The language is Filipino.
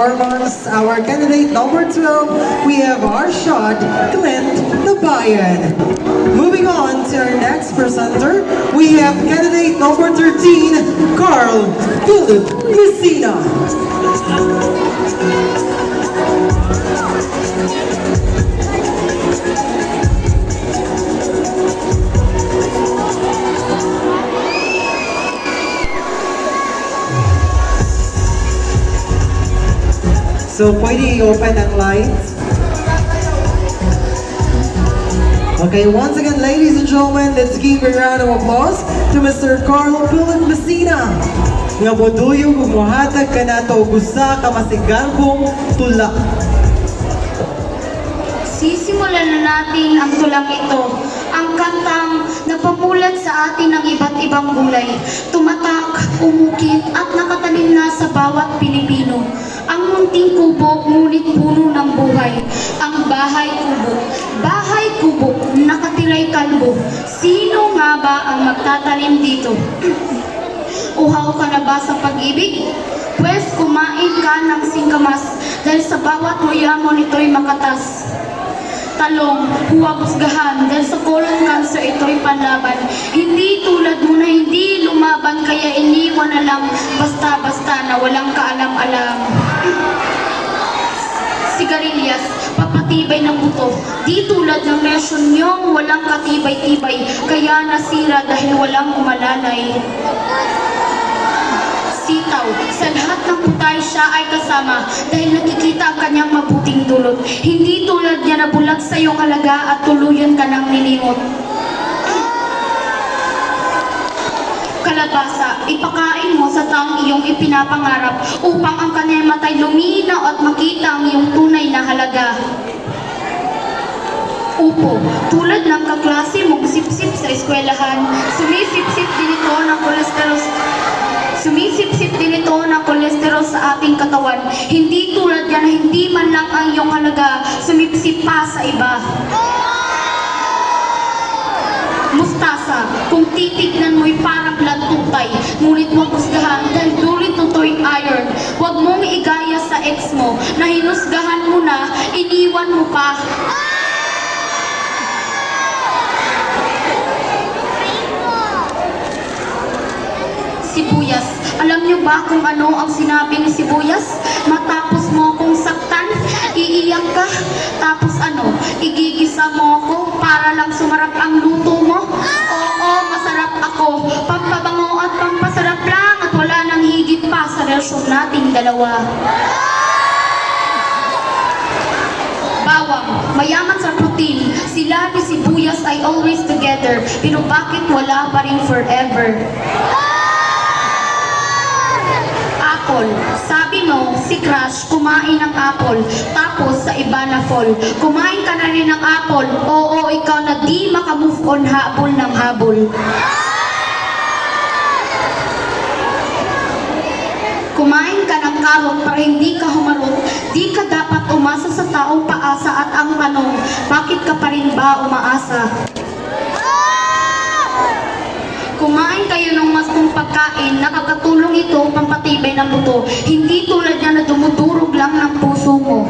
performance, our candidate number 12, we have our shot, Clint Nabayan. Moving on to our next presenter, we have candidate number 13, Carl Philip Messina. So, pwede i-open ang lights. Okay, once again, ladies and gentlemen, let's give a round of applause to Mr. Carl Philip Messina. Nga boduyong umuhatag ka na to gusa ka masigarbong tula. Sisimulan na natin ang tulang ito, ang kantang napamulat sa atin ng iba't ibang gulay, tumatak, umukit at nakatanim na sa bawat Pilipino. Ang munting kubo, ngunit puno ng buhay, ang bahay kubo, nakatiray kalbo. Sino nga ba ang magtatanim dito? Uhaw ka na ba sa pag-ibig? Pwes kumain ka ng singkamas, dahil sa bawat moyamon ito'y makatas. Talong, huwag husgahan, dahil sa colon cancer ito'y panlaban. Hindi tulad mo na hindi lumaban, kaya iniwan na lang basta-basta na walang kaalam-alam. Sigarilyas, papatibay ng buto, di tulad ng resyon niyong walang katibay-tibay, kaya nasira dahil walang umalalay. Sitaw, sa lahat ng putay siya ay kasama dahil nakikita ang kanyang mabuting dulot. Hindi tulad niya na bulag sa iyong halaga at tuluyan ka ng nilimot. Kalabasa, ipakain mo sa taong iyong ipinapangarap upang ang kanyang matay luminaw at makita ang iyong tunay na halaga. Upo, tulad ng kaklase mong sip-sip sa eskwelahan, sumisip-sip din ito ng kolesterol sa ating katawan. Hindi tulad yan na hindi man lang ang iyong halaga, sumipsip pa sa iba. Mustasa, kung titignan mo'y parang lantutay, ngunit huwag husgahan dahil dulit nuto'y iron. Huwag mong igaya sa ex mo, na hinusgahan mo na, iniwan mo pa. Sibuyas, alam niyo ba kung ano ang sinabi ni Sibuyas? Matapos mo akong saktan, iiyak ka. Tapos ano, igigisa mo ako para lang sumarap ang luto mo? Oo, masarap ako. Pampabango at pampasarap lang at wala nang higit pa sa relasyon nating dalawa. Bawang, mayaman sa protein. Sila ni Sibuyas ay always together. Pero bakit wala pa rin forever? Apple. Sabi mo, si Crush kumain ng apple, tapos sa iba na fall. Kumain ka na rin ng apple, oo, ikaw na di makamove on habol ng habol. Kumain ka ng karot para hindi ka humarot, di ka dapat umasa sa taong paasa at ang tanong, bakit ka pa rin ba umaasa? Kumain kayo ng mastong pagkain, nakakatulong ito pampatibay ng buto. Hindi tulad niya na dumudurog lang ng puso mo.